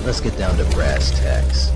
Let's get down to brass tacks.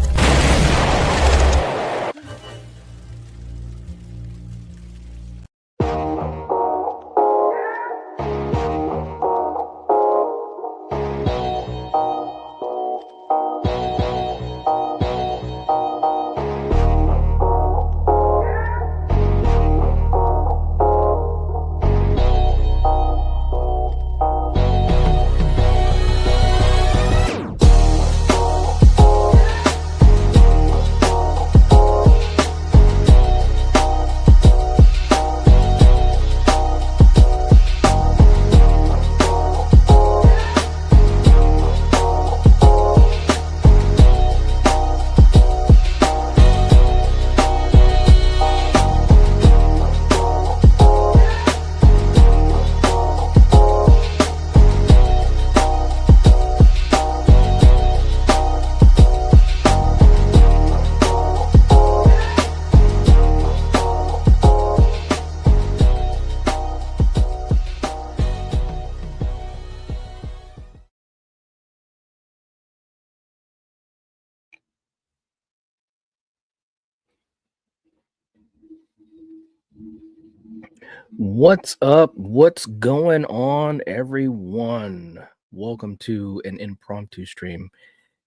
What's up? What's going on, everyone? Welcome to an impromptu stream.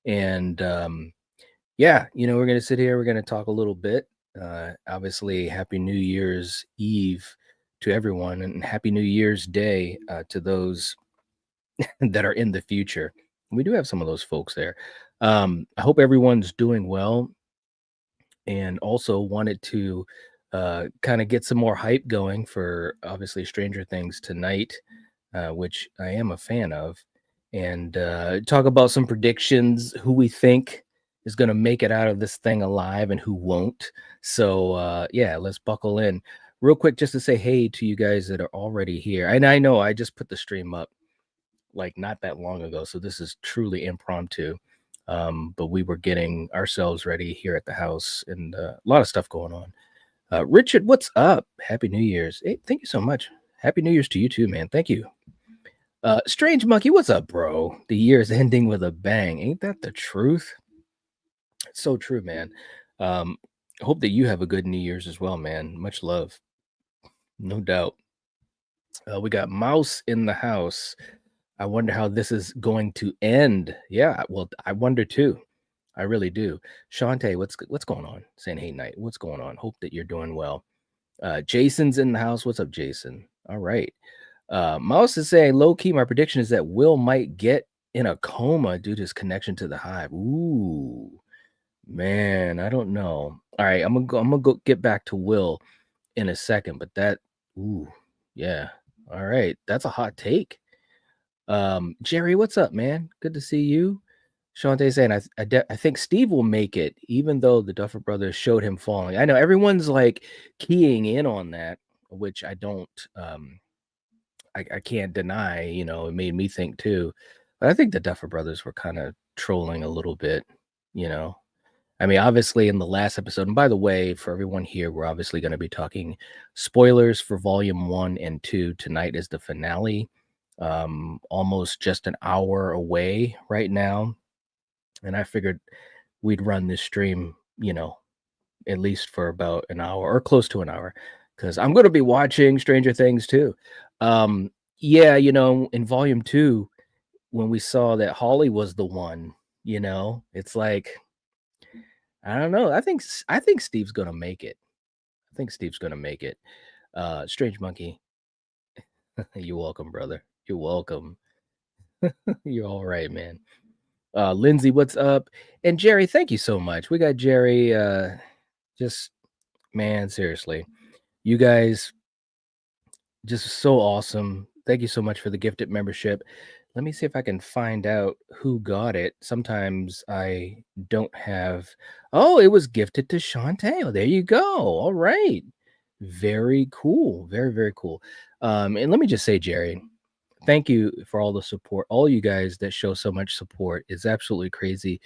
And yeah, we're going to sit here. We're going to talk a little bit. Obviously, Happy New Year's Eve to everyone, and Happy New Year's Day to those that are in the future. We do have some of those folks there. I hope everyone's doing well, and also wanted to kind of get some more hype going for obviously Stranger Things tonight, which I am a fan of, and talk about some predictions, who we think is going to make it out of this thing alive and who won't. So yeah, let's buckle in real quick just to say hey to you guys that are already here. And I know I just put the stream up like not that long ago, so this is truly impromptu. But we were getting ourselves ready here at the house, and a lot of stuff going on. Richard, what's up? Happy New Year's. Hey, thank you so much. Happy New Year's to you too, man. Thank you. Strange Monkey, what's up, bro? The year is ending with a bang. Ain't that the truth? It's so true, man. Hope that you have a good New Year's as well, man. Much love. No doubt. We got Mouse in the house. I wonder how this is going to end. Yeah, well, I wonder too. I really do. Shantae, what's going on? Saying hey night. What's going on? Hope that you're doing well. Jason's in the house. What's up, Jason? All right. Mouse is saying low key. My prediction is that Will might get in a coma due to his connection to the hive. Ooh, man, I don't know. All right, I'm gonna go get back to Will in a second, but ooh, yeah. All right, that's a hot take. Jerry, what's up, man? Good to see you. Shantae saying, I think Steve will make it, even though the Duffer Brothers showed him falling. I know everyone's like keying in on that, which I don't, I can't deny. It made me think too. But I think the Duffer Brothers were kind of trolling a little bit. I mean, obviously in the last episode. And by the way, for everyone here, we're obviously going to be talking spoilers for Volume 1 and 2. Tonight is the finale. Almost just an hour away right now. And I figured we'd run this stream, at least for about an hour or close to an hour, because I'm going to be watching Stranger Things too. Yeah, in Volume 2, when we saw that Holly was the one, it's like, I don't know. I think Steve's going to make it. I think Steve's going to make it. Strange Monkey, you're welcome, brother. You're welcome. You're all right, man. Lindsay, what's up? And Jerry, thank you so much. We got Jerry. Just, man, seriously, you guys, just so awesome. Thank you so much for the gifted membership. Let me see if I can find out who got it. Sometimes I don't have. Oh, it was gifted to Shantae. Oh, there you go. All right. Very cool. Very, very cool. And let me just say, Jerry, thank you for all the support. All you guys that show so much support. It's absolutely crazy.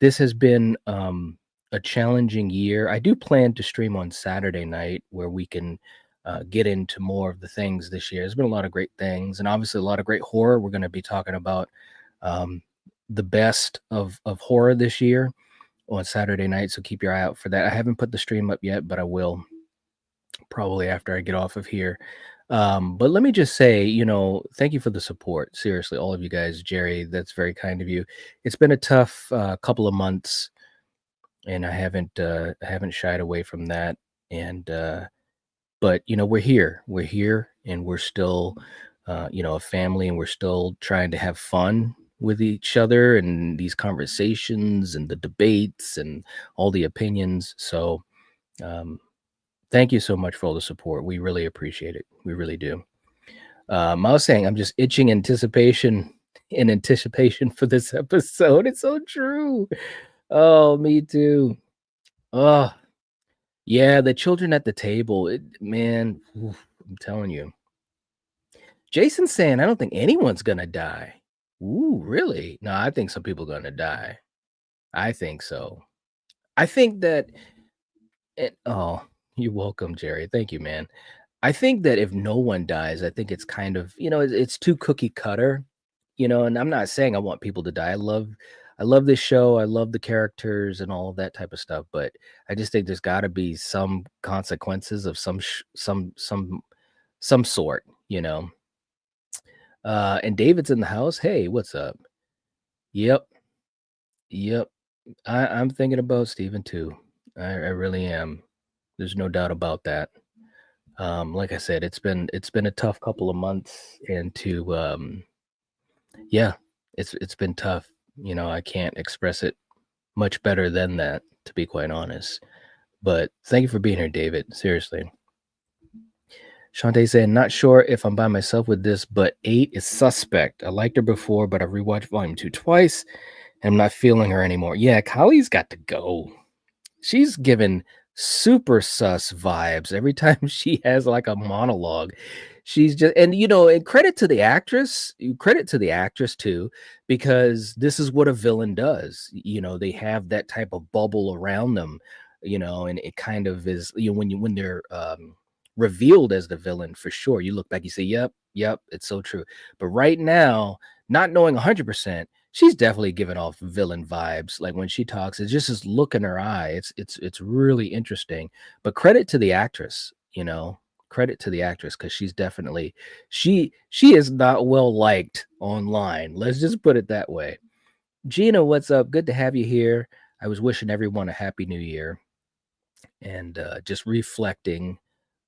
This has been a challenging year. I do plan to stream on Saturday night where we can get into more of the things this year. There's been a lot of great things, and obviously a lot of great horror. We're going to be talking about the best of horror this year on Saturday night, so keep your eye out for that. I haven't put the stream up yet, but I will probably after I get off of here. But let me just say, thank you for the support. Seriously, all of you guys, Jerry, that's very kind of you. It's been a tough couple of months, and I haven't shied away from that. And but we're here, and we're still, a family, and we're still trying to have fun with each other and these conversations and the debates and all the opinions. So um, thank you so much for all the support. We really appreciate it. We really do. I was saying I'm just itching anticipation in anticipation for this episode. It's so true. Oh, me too. Oh, yeah, the children at the table. Man, oof, I'm telling you. Jason's saying I don't think anyone's gonna die. Ooh, really? No, I think some people are gonna die. I think so. I think that oh, you're welcome, Jerry. Thank you, man. I think that if no one dies, I think it's kind of, it's too cookie cutter, and I'm not saying I want people to die. I love this show. I love the characters and all of that type of stuff, but I just think there's got to be some consequences of some sort, you know. And David's in the house. Hey, what's up? Yep, yep. I'm thinking about Steven too. I really am. There's no doubt about that. Like I said, it's been a tough couple of months, and yeah, it's been tough. I can't express it much better than that, to be quite honest. But thank you for being here, David. Seriously. Shantae saying, not sure if I'm by myself with this, but 8 is suspect. I liked her before, but I rewatched volume 2 twice, and I'm not feeling her anymore. Yeah, Kylie's got to go. She's given super sus vibes every time she has like a monologue. She's just, and credit to the actress too, because this is what a villain does. They have that type of bubble around them, and it kind of is, when they're revealed as the villain, for sure. You look back, you say, yep, yep, it's so true. But right now, not knowing 100%, she's definitely giving off villain vibes. Like when she talks, it's just this look in her eye. It's really interesting. But credit to the actress, credit to the actress, because she's definitely she is not well liked online. Let's just put it that way. Gina, what's up? Good to have you here. I was wishing everyone a happy new year, and just reflecting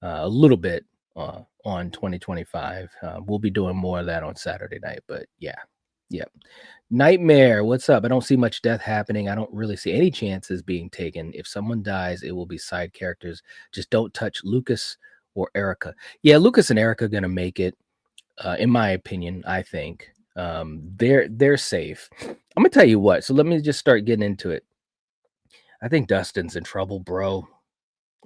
a little bit on 2025. We'll be doing more of that on Saturday night, but yeah. Yeah. Nightmare, what's up? I don't see much death happening. I don't really see any chances being taken. If someone dies, it will be side characters. Just don't touch Lucas or Erica. Yeah, Lucas and Erica are gonna make it, in my opinion. I think they're safe. I'm gonna tell you what. So let me just start getting into it. I think Dustin's in trouble, bro.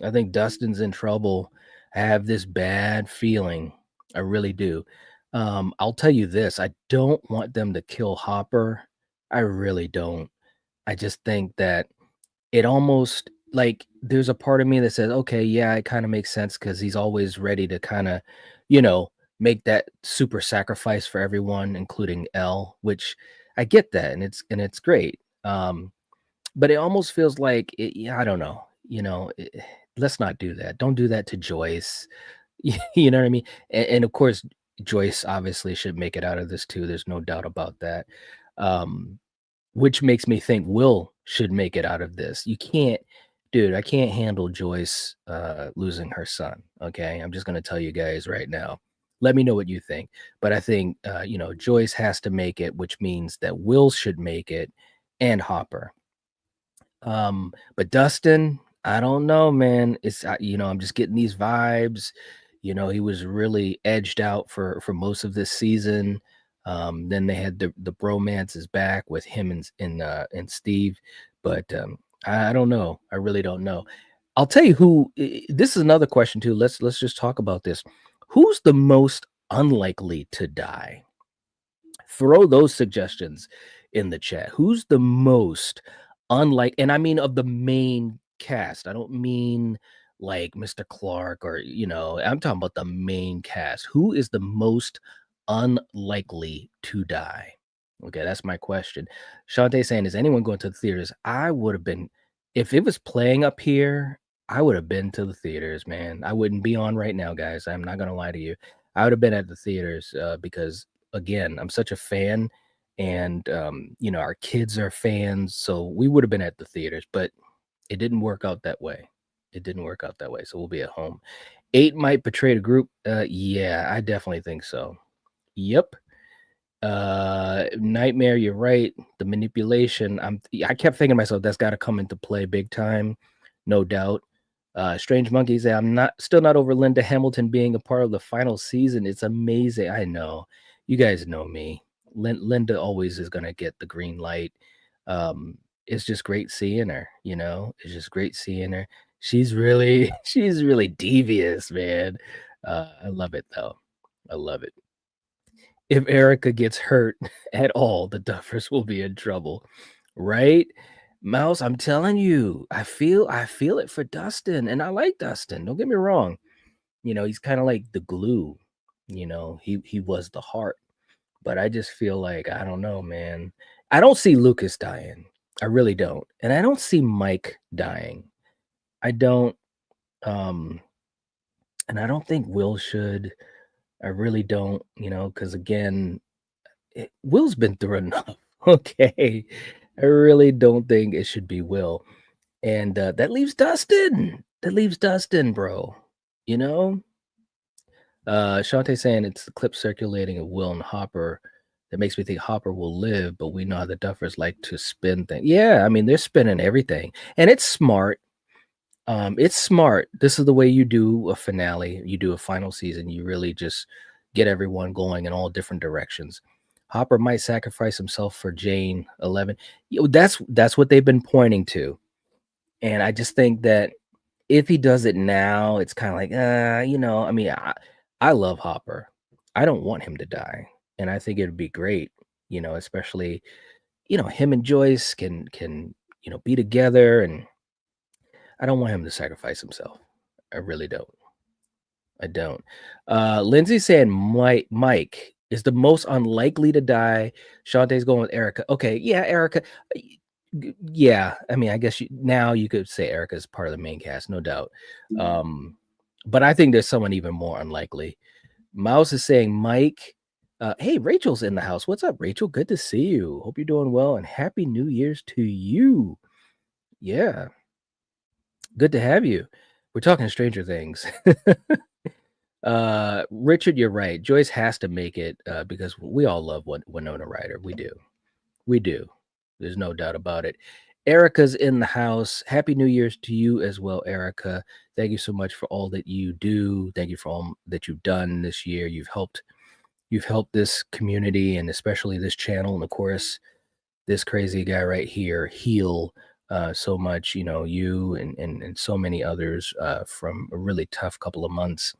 I think Dustin's in trouble. I have this bad feeling. I really do. I'll tell you this. I don't want them to kill Hopper. I really don't. I just think that it almost like there's a part of me that says, okay, yeah, it kind of makes sense because he's always ready to kind of, you know, make that super sacrifice for everyone, including Elle, which I get that, and it's great. But it almost feels like yeah, I don't know. Let's not do that. Don't do that to Joyce. You know what I mean? And of course, Joyce obviously should make it out of this too. There's no doubt about that. Um, which makes me think Will should make it out of this. You can't, dude. I can't handle Joyce losing her son. Okay, I'm just gonna tell you guys right now. Let me know what you think. But I think Joyce has to make it, which means that Will should make it, and Hopper. But Dustin, I don't know, man. I'm just getting these vibes. He was really edged out for most of this season. Then they had the bromance is back with him and Steve, but I don't know. I really don't know. I'll tell you who. This is another question too. Let's just talk about this. Who's the most unlikely to die? Throw those suggestions in the chat. Who's the most unlike, and I mean of the main cast. I don't mean like Mr. Clark or, I'm talking about the main cast. Who is the most unlikely to die? Okay, that's my question. Shantae saying, "Is anyone going to the theaters?" I would have been if it was playing up here, I would have been to the theaters, man. I wouldn't be on right now, guys. I'm not gonna lie to you. I would have been at the theaters because, again, I'm such a fan, and our kids are fans, so we would have been at the theaters. But it didn't work out that way. It didn't work out that way. So we'll be at home. Eight might betray the group. Yeah, I definitely think so. Yep. Nightmare, you're right. The manipulation. I kept thinking to myself that's got to come into play big time, no doubt. Strange Monkeys, I'm not still not over Linda Hamilton being a part of the final season. It's amazing. I know. You guys know me. Linda always is gonna get the green light. It's just great seeing her, you know. It's just great seeing her. She's really she's really devious, man. I love it though. I love it. If Erica gets hurt at all, the Duffers will be in trouble, right? Mouse, I'm telling you, I feel it for Dustin, and I like Dustin. Don't get me wrong. He's kind of like the glue. He was the heart, but I just feel like I don't know, man. I don't see Lucas dying. I really don't, and I don't see Mike dying. I don't, um, and I don't think Will should. I really don't, because again, Will's been through enough. Okay. I really don't think it should be Will. And that leaves Dustin. That leaves Dustin, bro. You know? Shantae saying it's the clip circulating of Will and Hopper that makes me think Hopper will live, but we know how the Duffers like to spin things. Yeah, I mean, they're spinning everything. And it's smart. It's smart. This is the way you do a finale. You do a final season. You really just get everyone going in all different directions. Hopper might sacrifice himself for Jane 11. That's what they've been pointing to. And I just think that if he does it now, it's kind of like, I mean, I love Hopper. I don't want him to die. And I think it'd be great, especially, him and Joyce can, be together, and I don't want him to sacrifice himself. I really don't. I don't. Lindsay saying Mike is the most unlikely to die. Shantae's going with Erica. Okay, yeah, Erica. Yeah, I mean, I guess now you could say Erica's part of the main cast, no doubt. But I think there's someone even more unlikely. Mouse is saying Mike. Hey, Rachel's in the house. What's up, Rachel? Good to see you. Hope you're doing well, and happy New Year's to you. Yeah, good to have you. We're talking Stranger Things. Richard, you're right. Joyce has to make it because we all love Winona Ryder. We do. We do. There's no doubt about it. Erica's in the house. Happy New Year's to you as well, Erica. Thank you so much for all that you do. Thank you for all that you've done this year. You've helped this community and especially this channel, and of course, this crazy guy right here heal so much. You and so many others from a really tough couple of months.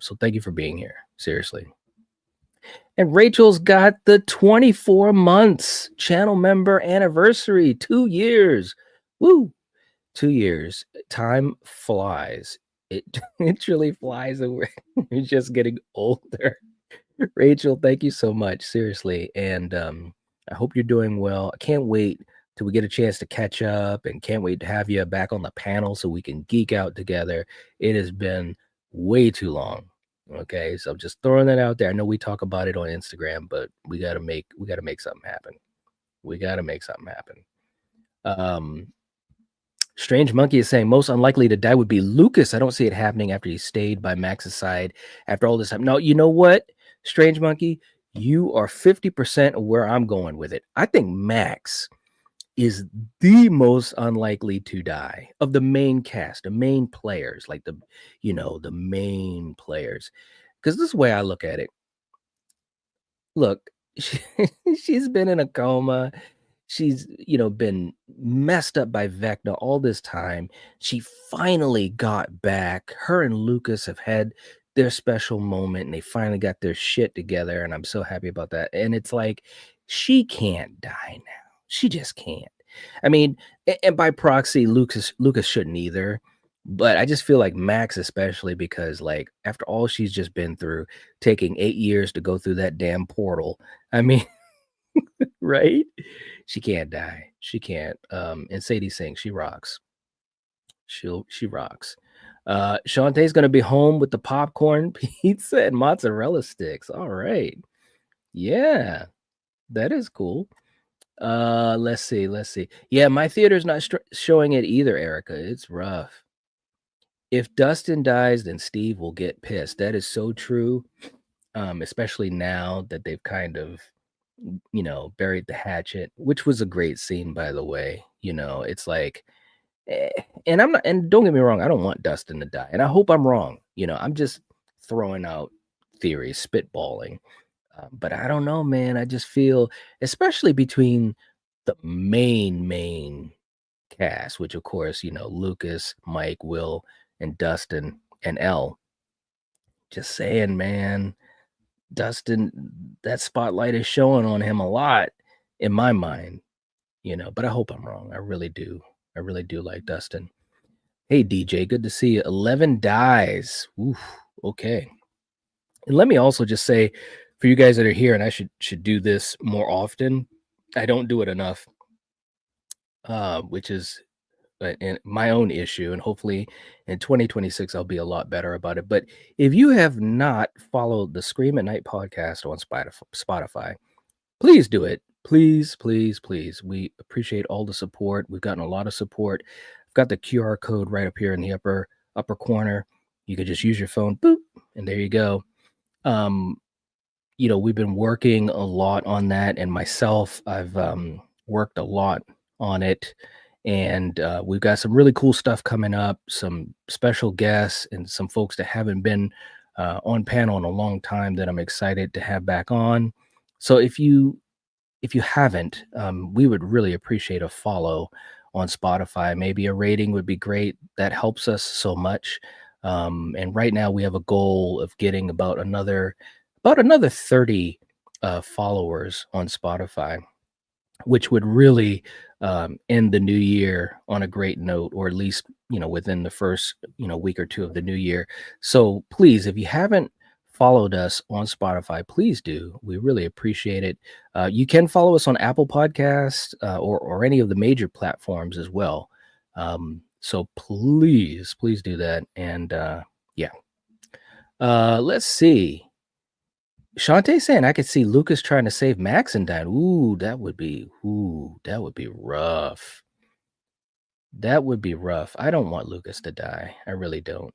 So thank you for being here. Seriously. And Rachel's got the 24 months channel member anniversary, 2 years. Woo! 2 years. Time flies. It it truly flies away. You're just getting older. Rachel, thank you so much. Seriously. And I hope you're doing well. I can't wait till we get a chance to catch up, and can't wait to have you back on the panel so we can geek out together. It has been way too long. Okay. So I'm just throwing that out there. I know we talk about it on Instagram, but we gotta make something happen. We gotta make something happen. Um Strange Monkey is saying most unlikely to die would be Lucas. I don't see it happening after he stayed by Max's side after all this time. No, you know what, Strange Monkey? You are 50% of where I'm going with it. I think Max is the most unlikely to die of the main cast, the main players, like the main players. Because this is the way I look at it. Look, she, she's been in a coma. She's, been messed up by Vecna all this time. She finally got back. Her and Lucas have had their special moment, and they finally got their shit together. And I'm so happy about that. And it's like, she can't die now. She just can't. I mean, and by proxy, Lucas shouldn't either. But I just feel like Max, especially because, like, after all she's just been through, taking 8 years to go through that damn portal. I mean, Right? She can't die. She can't. And Sadie Sink, she rocks. She rocks. Shantae's gonna be home with the popcorn, pizza, and mozzarella sticks. All right. Yeah, that is cool. Let's see. Yeah, my theater's not showing it either, Erica. It's rough. If Dustin dies, then Steve will get pissed. That is so true. Especially now that they've kind of, buried the hatchet, which was a great scene, by the way. It's like, eh, and I'm not, and don't get me wrong, I don't want Dustin to die, and I hope I'm wrong. I'm just throwing out theories, spitballing. But I don't know, man. I just feel, especially between the main cast, which of course, Lucas, Mike, Will, and Dustin and Elle. Just saying, man, Dustin, that spotlight is showing on him a lot in my mind, but I hope I'm wrong. I really do. I really do like Dustin. Hey, DJ, good to see you. 11 dies. Oof, okay. And let me also just say for you guys that are here, and I should do this more often. I don't do it enough, which is my own issue, and hopefully in 2026 I'll be a lot better about it. But if you have not followed the Scream at Night podcast on Spotify, please do it. Please, please, please. We appreciate all the support. We've gotten a lot of support. I've got the QR code right up here in the upper corner. You can just use your phone, boop, and there you go. Um, we've been working a lot on that, and myself, I've worked a lot on it, and we've got some really cool stuff coming up, some special guests, and some folks that haven't been on panel in a long time that I'm excited to have back on. So if you haven't, we would really appreciate a follow on Spotify. Maybe a rating would be great. That helps us so much. And right now we have a goal of getting about another 30 followers on Spotify, which would really end the new year on a great note, or at least within the first week or two of the new year. So please, if you haven't followed us on Spotify, please do. We really appreciate it. You can follow us on Apple Podcasts or any of the major platforms as well. So please do that. And yeah, let's see. Shantae saying I could see Lucas trying to save Max and dying. That would be rough. That would be rough. I don't want Lucas to die. I really don't.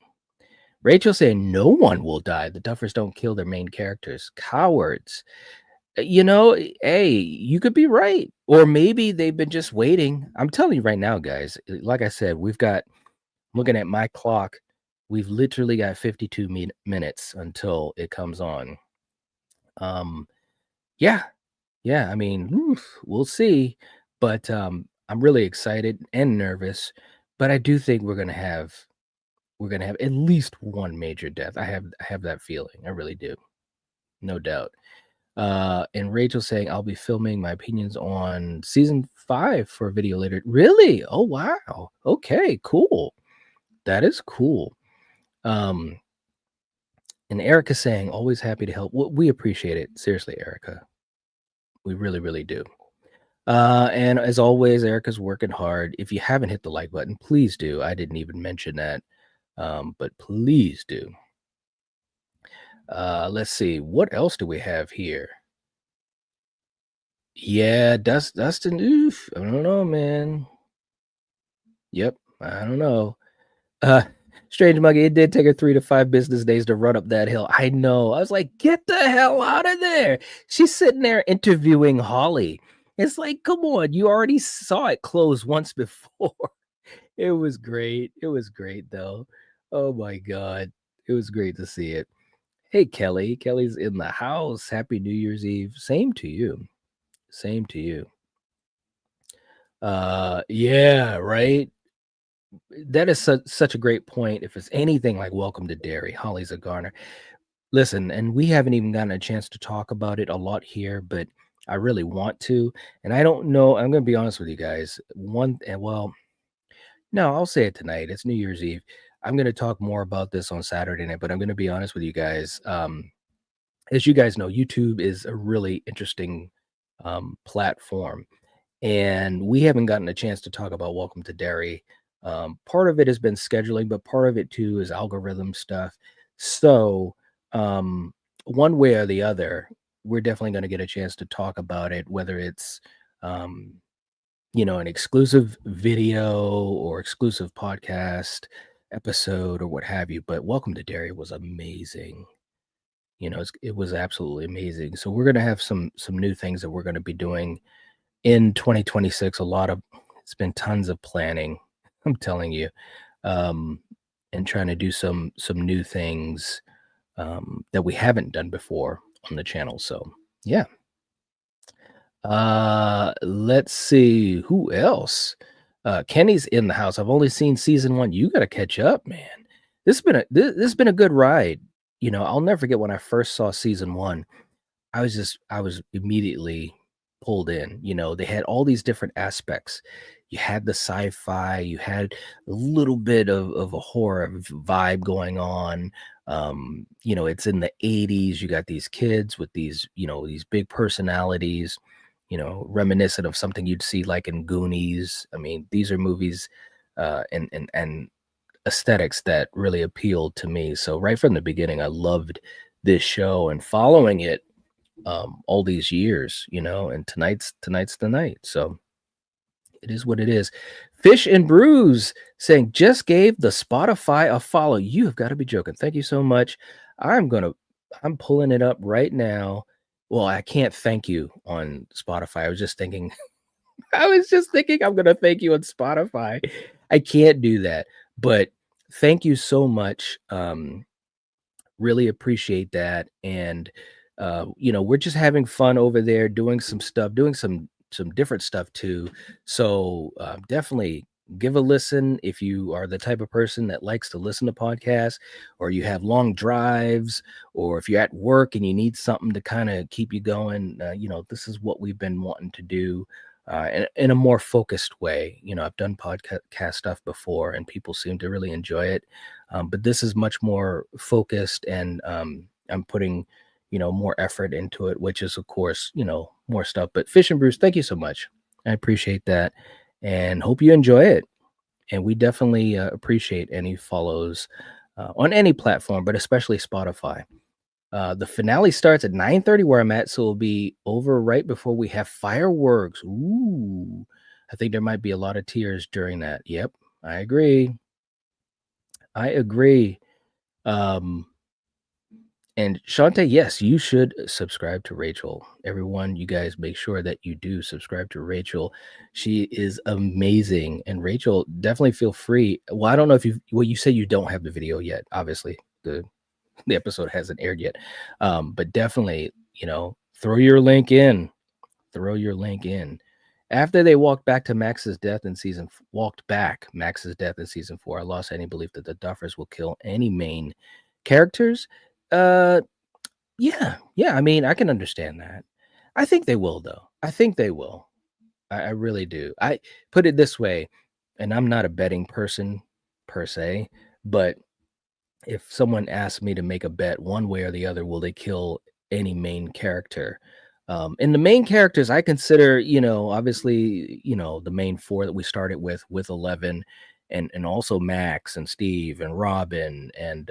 Rachel saying no one will die. The Duffers don't kill their main characters. Cowards. Hey, you could be right. Or maybe they've been just waiting. I'm telling you right now, guys, like I said, looking at my clock, we've literally got 52 minutes until it comes on. Yeah, yeah, I mean, we'll see, but, I'm really excited and nervous, but I do think we're gonna have at least one major death. I have that feeling, I really do, no doubt. And Rachel saying, "I'll be filming my opinions on season 5 for a video later." Really? Oh, wow. Okay, cool. That is cool. Um, and Erica saying, "Always happy to help." We appreciate it. Seriously, Erica. We really, really do. And as always, Erica's working hard. If you haven't hit the like button, please do. I didn't even mention that, but please do. Let's see. What else do we have here? Yeah, Dustin. Oof, I don't know, man. Yep, I don't know. Uh, Strange Monkey. It did take her 3 to 5 business days to run up that hill. I know. I was like, get the hell out of there. She's sitting there interviewing Holly. It's like, come on, you already saw it close once before. It was great. It was great though. Oh my god. It was great to see it. Hey Kelly. Kelly's in the house. Happy New Year's Eve. Same to you. Same to you. Yeah, right. That is such a great point. If it's anything like Welcome to Derry, Holly's a Garner. Listen, and we haven't even gotten a chance to talk about it a lot here, but I really want to. And I don't know. I'm gonna be honest with you guys. No, I'll say it tonight. It's New Year's Eve. I'm going to talk more about this on Saturday night, but I'm going to be honest with you guys. As you guys know, YouTube is a really interesting platform. And we haven't gotten a chance to talk about Welcome to Derry. Part of it has been scheduling, but part of it too is algorithm stuff. So, um, one way or the other, we're definitely going to get a chance to talk about it, whether it's, um, an exclusive video or exclusive podcast episode or what have you. But Welcome to Derry was amazing. It was absolutely amazing. So we're going to have some new things that we're going to be doing in 2026. It's been tons of planning. I'm telling you, um, and trying to do some new things that we haven't done before on the channel. So yeah. Let's see who else. Kenny's in the house. I've only seen season one. You got to catch up, man. This has been a good ride. I'll never forget when I first saw season one. I was immediately pulled in. They had all these different aspects. You had the sci-fi, you had a little bit of a horror vibe going on. It's in the 80s. You got these kids with these big personalities, reminiscent of something you'd see like in Goonies. I mean, these are movies and aesthetics that really appealed to me. So right from the beginning, I loved this show and following it all these years, and tonight's the night. So it is what it is. Fish and Brews saying just gave the Spotify a follow. You have got to be joking. Thank you so much. I'm pulling it up right now. Well, I can't thank you on Spotify. I was just thinking I'm gonna thank you on Spotify. I can't do that. But thank you so much. Really appreciate that. And we're just having fun over there doing some stuff, doing some different stuff too. So definitely give a listen if you are the type of person that likes to listen to podcasts, or you have long drives, or if you're at work and you need something to kind of keep you going. This is what we've been wanting to do in a more focused way. I've done podcast stuff before and people seem to really enjoy it. But this is much more focused, and I'm putting, more effort into it, which is, of course, more stuff. But Fish and Bruce, thank you so much. I appreciate that and hope you enjoy it. And we definitely appreciate any follows on any platform, but especially Spotify. The finale starts at 9:30 where I'm at, so it'll be over right before we have fireworks. Ooh, I think there might be a lot of tears during that. Yep, I agree. I agree. Um, and Shante, yes, you should subscribe to Rachel. Everyone, you guys make sure that you do subscribe to Rachel. She is amazing. And Rachel, definitely feel free. Well, I don't know if you say you don't have the video yet. Obviously, the episode hasn't aired yet. But definitely, throw your link in. Throw your link in. After they walked back Max's death in season 4, I lost any belief that the Duffers will kill any main characters. Uh, yeah. I mean, I can understand that. I think they will, though. I think they will. I really do. I put it this way, and I'm not a betting person per se, but if someone asked me to make a bet one way or the other, will they kill any main character? And the main characters I consider, obviously, the main four that we started with 11, and also Max and Steve and Robin and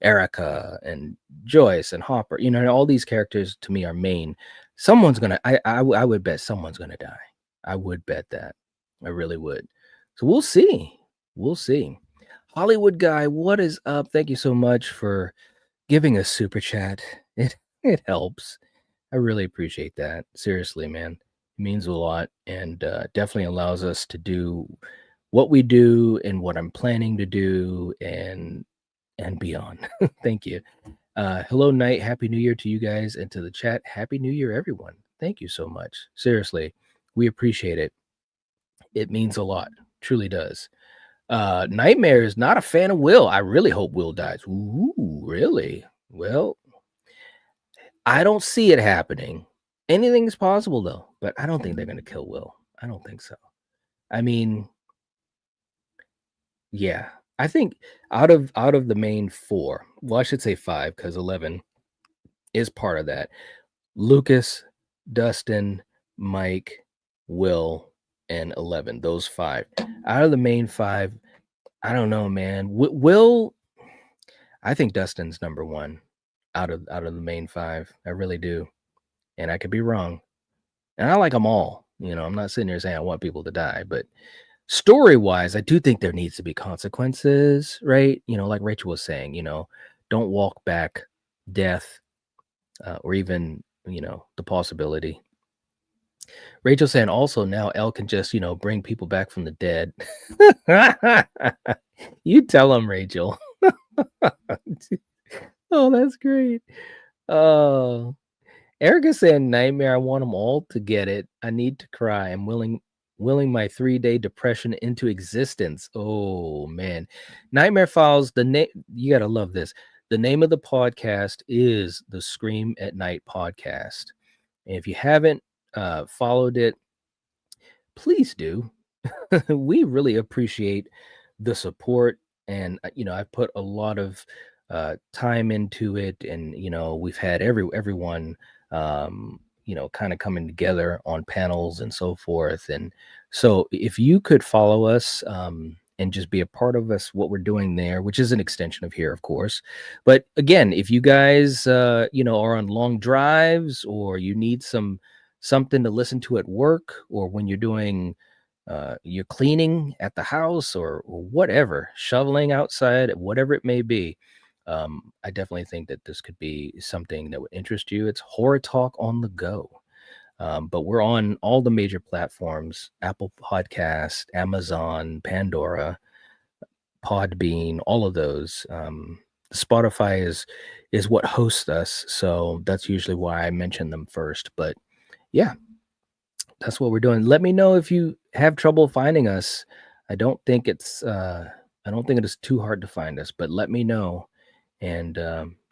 Erica and Joyce and Hopper. All these characters to me are main. Someone's gonna. I would bet someone's gonna die. I would bet that. I really would. So we'll see. We'll see. Hollywood guy, what is up? Thank you so much for giving us super chat. It helps. I really appreciate that. Seriously, man, it means a lot, and definitely allows us to do what we do and what I'm planning to do, and beyond. Thank you. Hello, night. Happy New Year to you guys, and to the chat. Happy New Year, everyone. Thank you so much. Seriously, we appreciate it. It means a lot. Truly does. Nightmare is not a fan of Will. I really hope Will dies. Ooh, really? Well, I don't see it happening. Anything is possible though, but I don't think they're gonna kill Will. I don't think so. I mean, yeah. I think out of the main four, well, I should say five, because 11 is part of that. Lucas, Dustin, Mike, Will, and 11. Those five. Out of the main five, I don't know, man. Will, I think Dustin's number one out of the main five. I really do, and I could be wrong. And I like them all. I'm not sitting here saying I want people to die, but story wise, I do think there needs to be consequences, right? Like Rachel was saying, don't walk back death, or even the possibility. Rachel saying also now Elle can just bring people back from the dead. You tell them, Rachel. Oh, that's great. Oh, Erica saying nightmare. I want them all to get it. I need to cry. I'm willing my 3-day depression into existence. Oh man, Nightmare Files. The name, you gotta love this. The name of the podcast is the Scream at Night podcast. And if you haven't followed it, please do. We really appreciate the support, and I've put a lot of time into it, and we've had everyone kind of coming together on panels and so forth. And so if you could follow us, and just be a part of us, what we're doing there, which is an extension of here, of course. But again, if you guys are on long drives, or you need something to listen to at work, or when you're doing you're cleaning at the house, or whatever, shoveling outside, whatever it may be, I definitely think that this could be something that would interest you. It's horror talk on the go. But we're on all the major platforms: Apple Podcast, Amazon, Pandora, Podbean, all of those. Spotify is what hosts us, so that's usually why I mention them first. But yeah, that's what we're doing. Let me know if you have trouble finding us. I don't think it is too hard to find us, but let me know. And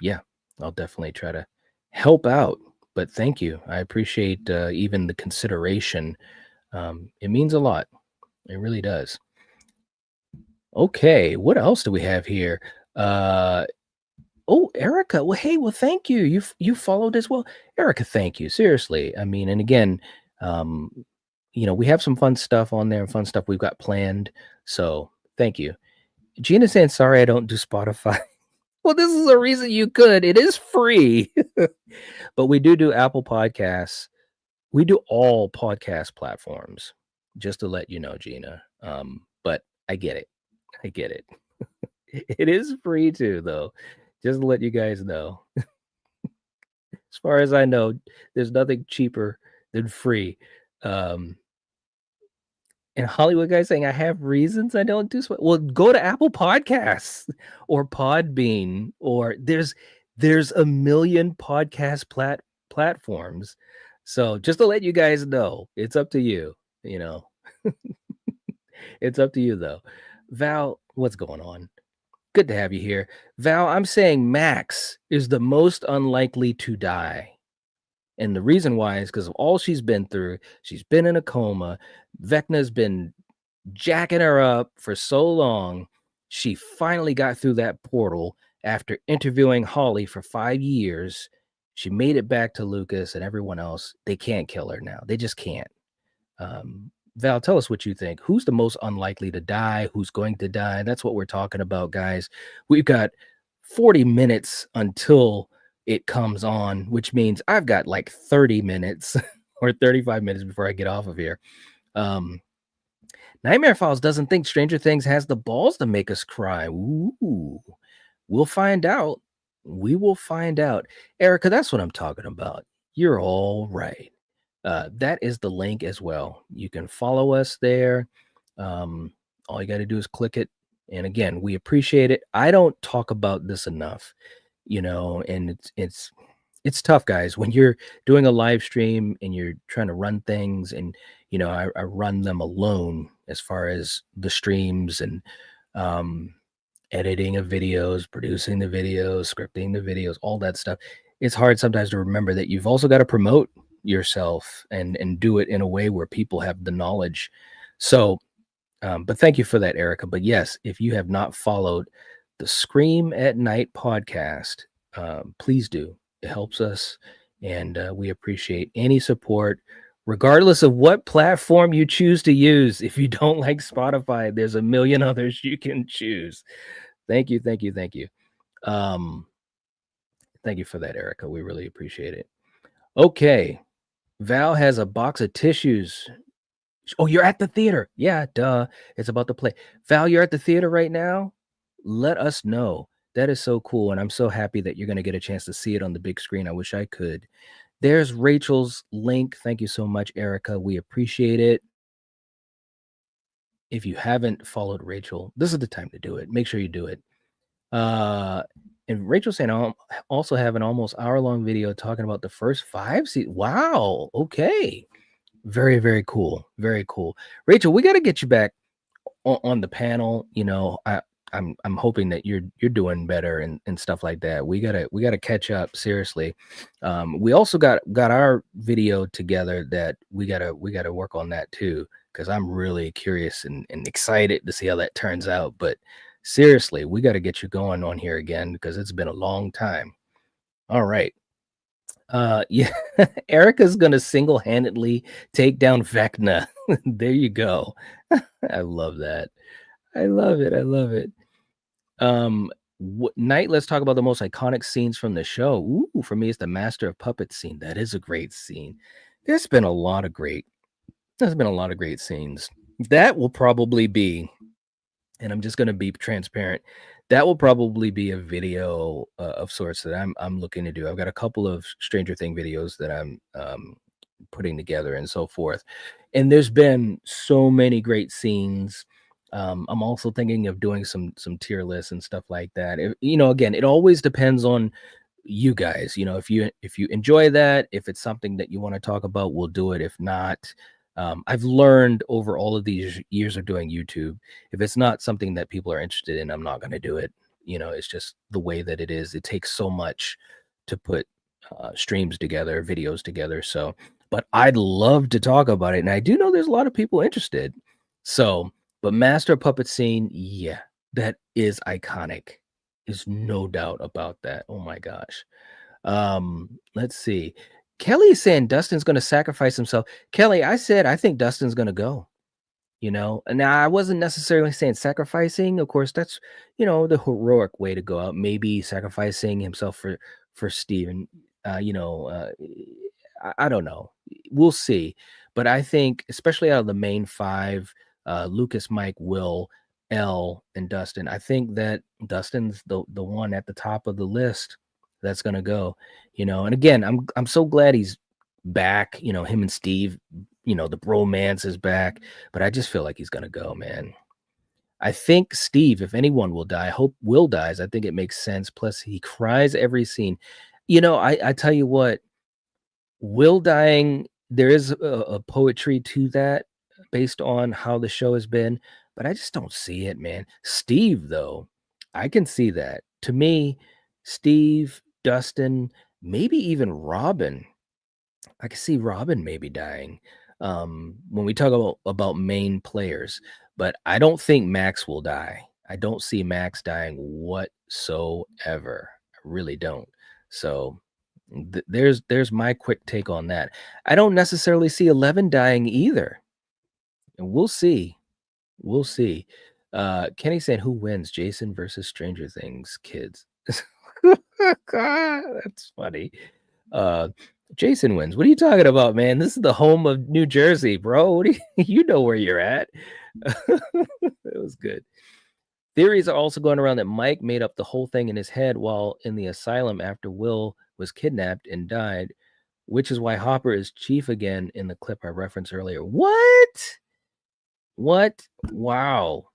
yeah, I'll definitely try to help out. But thank you. I appreciate even the consideration. It means a lot. It really does. Okay, what else do we have here? Oh, Erica. Well, hey, well, thank you. You followed as well, Erica. Thank you. Seriously. I mean, and again, um, we have some fun stuff on there, and fun stuff we've got planned. So thank you. Gina saying sorry I don't do Spotify. Well, this is a reason you could. It is free. But we do Apple Podcasts. We do all podcast platforms. Just to let you know, Gina. But I get it. I get it. It is free too, though. Just to let you guys know. As far as I know, there's nothing cheaper than free. And Hollywood guy saying I have reasons I don't do so. Well, go to Apple Podcasts or Podbean, or there's a million podcast platforms. So just to let you guys know, it's up to you. It's up to you though. Val, what's going on? Good to have you here. Val, I'm saying Max is the most unlikely to die. And the reason why is because of all she's been through. She's been in a coma. Vecna's been jacking her up for so long. She finally got through that portal after interviewing Holly for 5 years. She made it back to Lucas and everyone else. They can't kill her now. They just can't. Val, tell us what you think. Who's the most unlikely to die? Who's going to die? That's what we're talking about, guys. We've got 40 minutes until it comes on, which means I've got like 30 minutes or 35 minutes before I get off of here. Nightmare Files doesn't think Stranger Things has the balls to make us cry. Ooh, we'll find out. We will find out. Erica, that's what I'm talking about. You're all right. That is the link as well. You can follow us there. All you got to do is click it. And again, we appreciate it. I don't talk about this enough, and it's tough, guys, when you're doing a live stream and you're trying to run things, and I run them alone as far as the streams and editing of videos, producing the videos, scripting the videos, all that stuff. It's hard sometimes to remember that you've also got to promote yourself and do it in a way where people have the knowledge. So but thank you for that, Erica. But yes, if you have not followed the Scream at Night podcast, please do. It helps us, and we appreciate any support, regardless of what platform you choose to use. If you don't like Spotify, there's a million others you can choose. Thank you, thank you, thank you. Um, Thank you for that, Erica. We really appreciate it. Okay, Val has a box of tissues. Oh, you're at the theater. Yeah, duh. It's about to play. Val, you're at the theater right now? Let us know. That is so cool. And I'm so happy that you're going to get a chance to see it on the big screen. I wish I could. There's Rachel's link. Thank you so much, Erica. We appreciate it. If you haven't followed Rachel, this is the time to do it. Make sure you do it. Uh, and Rachel saying I also have an almost hour-long video talking about the first five seasons. Wow. Okay. Very, very cool. Very cool. Rachel, we got to get you back on the panel. I'm hoping that you're doing better and stuff like that. We gotta catch up seriously. We also got our video together that we gotta work on that too, because I'm really curious and excited to see how that turns out. But seriously, we got to get you going on here again because it's been a long time. All right. Yeah, Erica's gonna single-handedly take down Vecna. There you go. I love that. I love it. I love it. Night, let's talk about the most iconic scenes from the show. Ooh, for me, it's the Master of Puppets scene. That is a great scene. There's been a lot of great, there's been a lot of great scenes. That will probably be, and I'm just gonna be transparent. That will probably be a video of sorts that I'm looking to do. I've got a couple of Stranger Thing videos that I'm putting together and so forth. And there's been so many great scenes. I'm also thinking of doing some tier lists and stuff like that. Again, it always depends on you guys. If you enjoy that, if it's something that you want to talk about, we'll do it. If not, I've learned over all of these years of doing YouTube, if it's not something that people are interested in, I'm not going to do it. It's just the way that it is. It takes so much to put streams together, videos together. So, but I'd love to talk about it. And I do know there's a lot of people interested. So, but Master Puppet scene, yeah, that is iconic. There's no doubt about that. Oh my gosh. Let's see. Kelly is saying Dustin's going to sacrifice himself. Kelly, I said I think Dustin's going to go. And now I wasn't necessarily saying sacrificing. Of course, that's the heroic way to go out. Maybe sacrificing himself for Steven. I don't know. We'll see. But I think, especially out of the main five, Lucas, Mike, Will, L, and Dustin, I think that Dustin's the one at the top of the list that's gonna go. And again, I'm so glad he's back. Him and Steve, the bromance is back. But I just feel like he's gonna go, man. I think Steve, if anyone will die, I hope Will dies. I think it makes sense. Plus, he cries every scene. I tell you what, Will dying, there is a poetry to that based on how the show has been, but I just don't see it, man. Steve, though, I can see that. To me, Steve, Dustin, maybe even Robin. I can see Robin maybe dying when we talk about main players, but I don't think Max will die. I don't see Max dying whatsoever. I really don't. So there's my quick take on that. I don't necessarily see 11 dying either. And we'll see. We'll see. Kenny said, who wins, Jason versus Stranger Things kids? That's funny. Jason wins. What are you talking about, man? This is the home of New Jersey, bro. What do you know where you're at? It was good. Theories are also going around that Mike made up the whole thing in his head while in the asylum after Will was kidnapped and died, which is why Hopper is chief again in the clip I referenced earlier. What? What? Wow.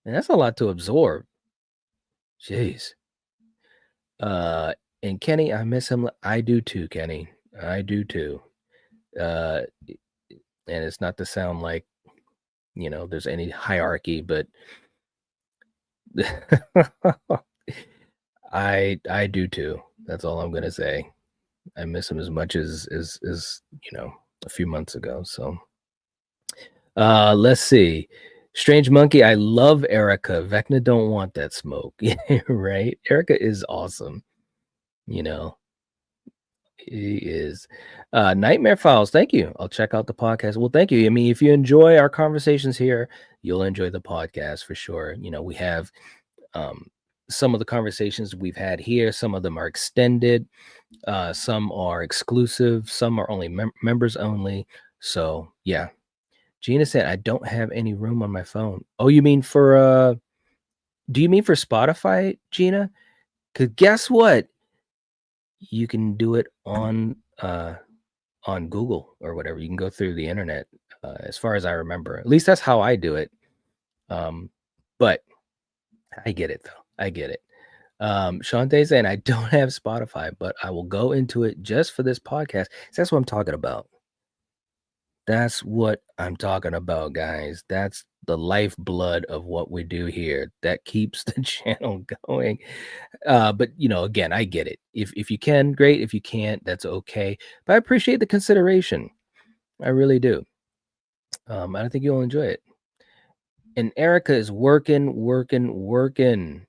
And that's a lot to absorb. Jeez. And Kenny, I miss him. I do too, Kenny. I do too. And it's not to sound like, there's any hierarchy, but I do too. That's all I'm gonna say. I miss him as much as a few months ago. So let's see. Strange Monkey, I love Erica. Vecna don't want that smoke. Right? Erica is awesome. He is. Nightmare Files, thank you. I'll check out the podcast. Well, thank you. I mean, if you enjoy our conversations here, you'll enjoy the podcast for sure. We have um, some of the conversations we've had here. Some of them are extended. Some are exclusive. Some are only members only. So yeah. Gina said, I don't have any room on my phone. Oh, you mean do you mean for Spotify, Gina? Because guess what? You can do it on Google or whatever. You can go through the internet, as far as I remember. At least that's how I do it. But I get it though. I get it. Shantae saying I don't have Spotify, but I will go into it just for this podcast. So that's what I'm talking about. That's what I'm talking about, guys. That's the lifeblood of what we do here. That keeps the channel going. But again, I get it. If you can, great. If you can't, that's okay. But I appreciate the consideration. I really do. I think you'll enjoy it. And Erica is working.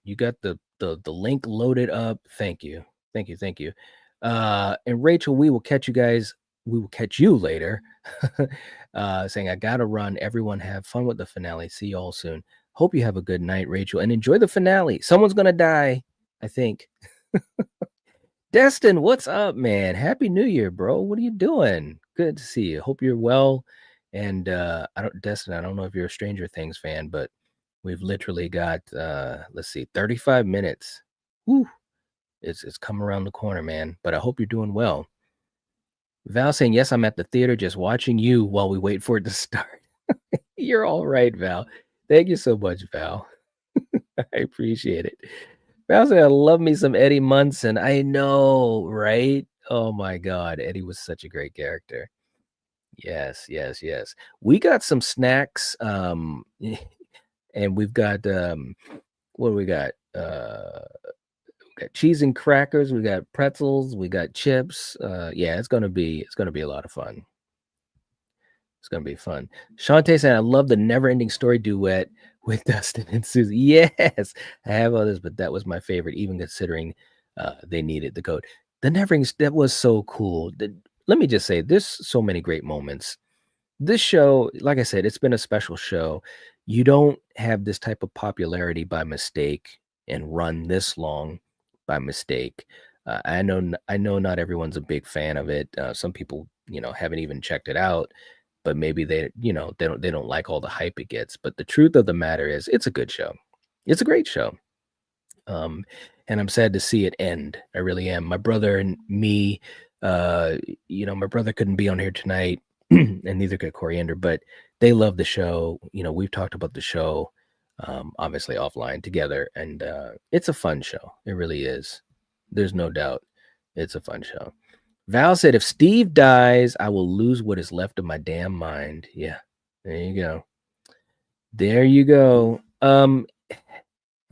You got the link loaded up. Thank you. And Rachel, we will catch you guys. We will catch you later. Saying I gotta run. Everyone have fun with the finale. See y'all soon. Hope you have a good night, Rachel, and enjoy the finale. Someone's gonna die, I think. Destin, what's up, man? Happy New Year, bro. What are you doing? Good to see you. Hope you're well. And Destin, I don't know if you're a Stranger Things fan, but we've literally got 35 minutes. Whew. It's come around the corner, man. But I hope you're doing well. Val saying, yes, I'm at the theater just watching you while we wait for it to start. You're all right, Val. Thank you so much, Val. I appreciate it. Val saying, I love me some Eddie Munson. I know, right? Oh my God. Eddie was such a great character. Yes. We got some snacks. And we've got what do we got? We got cheese and crackers, we got pretzels, we got chips. Yeah, it's gonna be a lot of fun. It's gonna be fun. Shantae saying, I love the never ending story duet with Dustin and Susie. Yes, I have others, but that was my favorite, even considering they needed the code. The never ending, that was so cool. Let me just say, there's so many great moments. This show, like I said, it's been a special show. You don't have this type of popularity by mistake and run this long by mistake. I know not everyone's a big fan of it. Some people, haven't even checked it out, but maybe they don't like all the hype it gets. But the truth of the matter is, it's a good show. It's a great show. And I'm sad to see it end. I really am. My brother and me, my brother couldn't be on here tonight, and neither could Coriander, but they love the show. We've talked about the show, obviously offline together, and it's a fun show. It really is. There's no doubt. It's a fun show. Val said, if Steve dies, I will lose what is left of my damn mind. Yeah, there you go. There you go.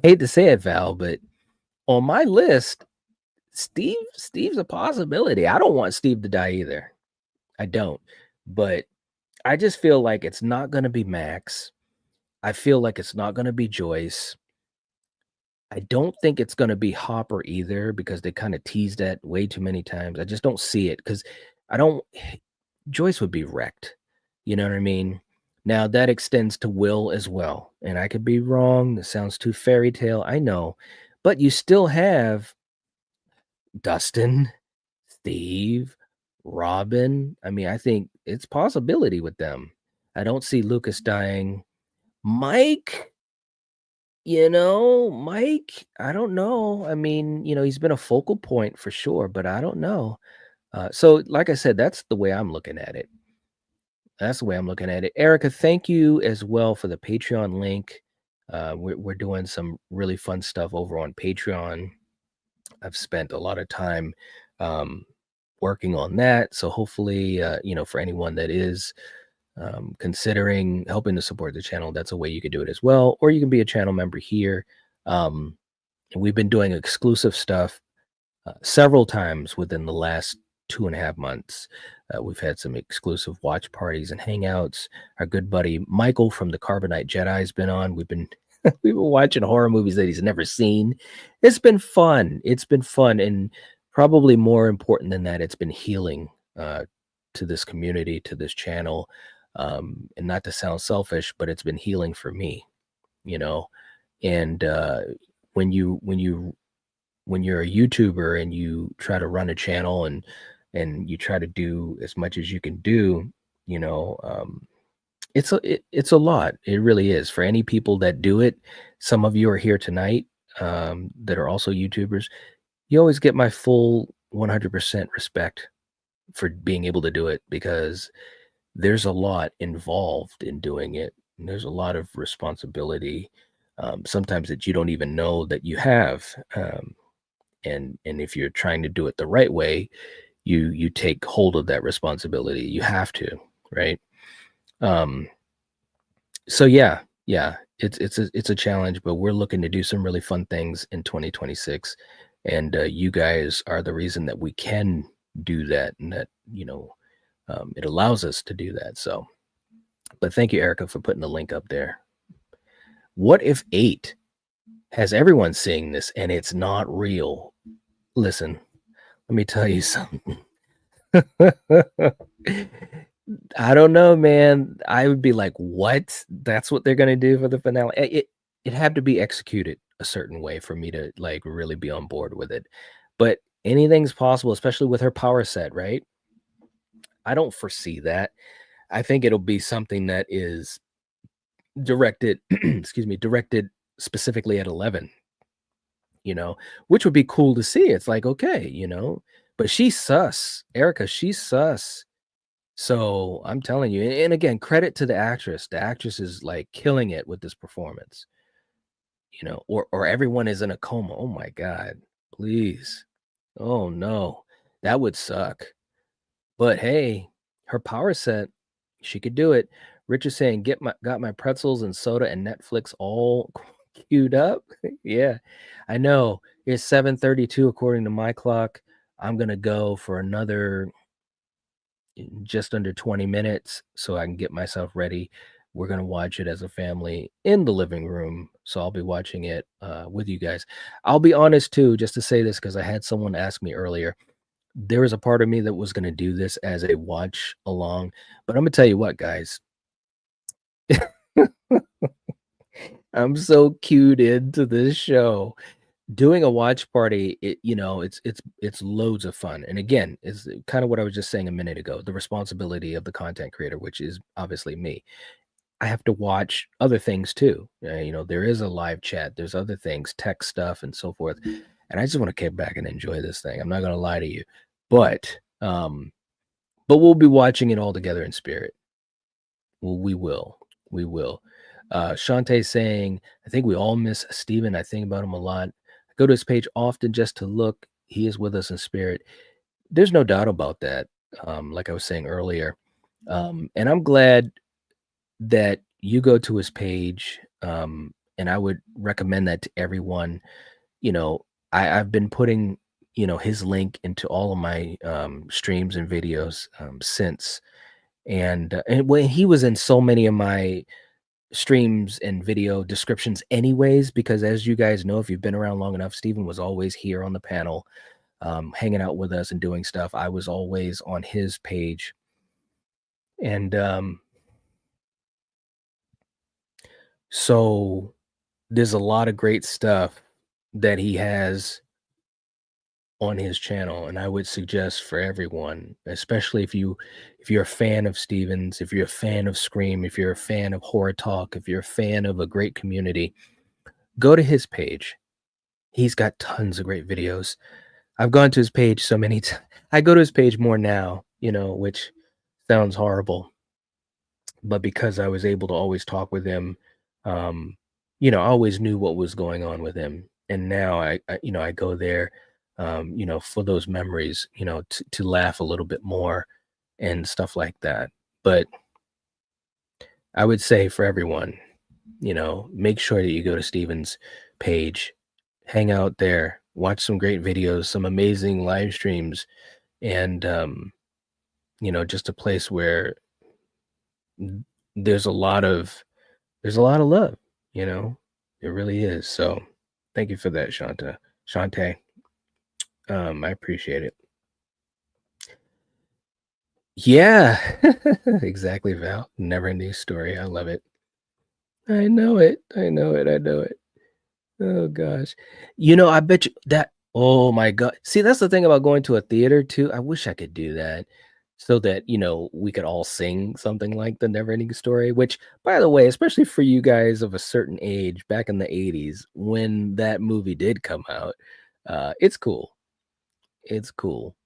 Hate to say it, Val, but on my list, Steve's a possibility. I don't want Steve to die either. I don't. But I just feel like it's not going to be Max. I feel like it's not going to be Joyce. I don't think it's going to be Hopper either, because they kind of teased that way too many times. I just don't see it, because Joyce would be wrecked. You know what I mean? Now that extends to Will as well. And I could be wrong. This sounds too fairy tale. I know. But you still have Dustin, Steve, Robin. I mean, I think it's possibility with them. I don't see Lucas dying. Mike, Mike, I don't know. I mean, he's been a focal point for sure, but I don't know. So like I said, that's the way I'm looking at it. Erica, thank you as well for the Patreon link. We're doing some really fun stuff over on Patreon. I've spent a lot of time working on that. So hopefully, for anyone that is considering helping to support the channel, that's a way you could do it as well. Or you can be a channel member here. We've been doing exclusive stuff several times within the last 2.5 months. We've had some exclusive watch parties and hangouts. Our good buddy Michael from the Carbonite Jedi has been on. We've been watching horror movies that he's never seen. It's been fun. And probably more important than that, it's been healing uh, to this community, to this channel. And not to sound selfish, but it's been healing for me, you know. And when you when you when you're a YouTuber and you try to run a channel and you try to do as much as you can do, you know, it's a lot. It really is. For any people that do it, some of you are here tonight that are also YouTubers. You always get my full 100% respect for being able to do it because there's a lot involved in doing it. And there's a lot of responsibility, sometimes that you don't even know that you have. And if you're trying to do it the right way, you take hold of that responsibility. You have to, right? Um, so yeah, it's a challenge, but we're looking to do some really fun things in 2026, and you guys are the reason that we can do that, and that it allows us to do that. So, but thank you, Erica, for putting the link up there. What if eight has everyone seeing this and it's not real? Listen, let me tell you something. I don't know, man. I would be like, "What? That's what they're gonna do for the finale?" It had to be executed a certain way for me to like really be on board with it. But anything's possible, especially with her power set, right? I don't foresee that. I think it'll be something that is directed, excuse me, directed specifically at 11, which would be cool to see. It's like, okay, but she's sus. Erica, she's sus. So I'm telling you, and again, credit to the actress. The actress is like killing it with this performance, or everyone is in a coma. Oh my God, please. Oh no, that would suck. But hey, her power set, she could do it. Rich is saying, got my pretzels and soda and Netflix all queued up. Yeah, I know. It's 7:32 according to my clock. I'm gonna go for another just under 20 minutes so I can get myself ready. We're going to watch it as a family in the living room. So I'll be watching it with you guys. I'll be honest too, just to say this, because I had someone ask me earlier. There was a part of me that was going to do this as a watch along. But I'm going to tell you what, guys. I'm so cued into this show. Doing a watch party, it's loads of fun. And again, it's kind of what I was just saying a minute ago, the responsibility of the content creator, which is obviously me. I have to watch other things too. There is a live chat, there's other things, tech stuff and so forth. And I just want to kick back and enjoy this thing. I'm not going to lie to you. But but we'll be watching it all together in spirit. Well, we will. We will. Shantae saying, I think we all miss Steven. I think about him a lot. I go to his page often just to look. He is with us in spirit. There's no doubt about that. Like I was saying earlier. And I'm glad that you go to his page. And I would recommend that to everyone. I've been putting, his link into all of my streams and videos since. And when he was in so many of my streams and video descriptions anyways, because as you guys know, if you've been around long enough, Steven was always here on the panel, hanging out with us and doing stuff. I was always on his page. And so there's a lot of great stuff that he has on his channel, and I would suggest for everyone, especially if you're a fan of Stevens, if you're a fan of Scream, if you're a fan of Horror Talk, if you're a fan of a great community, go to his page. He's got tons of great videos. I've gone to his page so many times. I go to his page more now, which sounds horrible, but because I was able to always talk with him, um, I always knew what was going on with him. And now I go there, for those memories, to laugh a little bit more and stuff like that. But I would say for everyone, make sure that you go to Steven's page, hang out there, watch some great videos, some amazing live streams, and just a place where there's a lot of love, it really is. So thank you for that, Shanta. Shantae. I appreciate it. Yeah, exactly, Val. Never ending story. I love it. I know it. I know it. I know it. Oh gosh. I bet you that oh my god. See, that's the thing about going to a theater too. I wish I could do that so that, we could all sing something like The Neverending Story, which by the way, especially for you guys of a certain age back in the 80s when that movie did come out, it's cool. It's cool.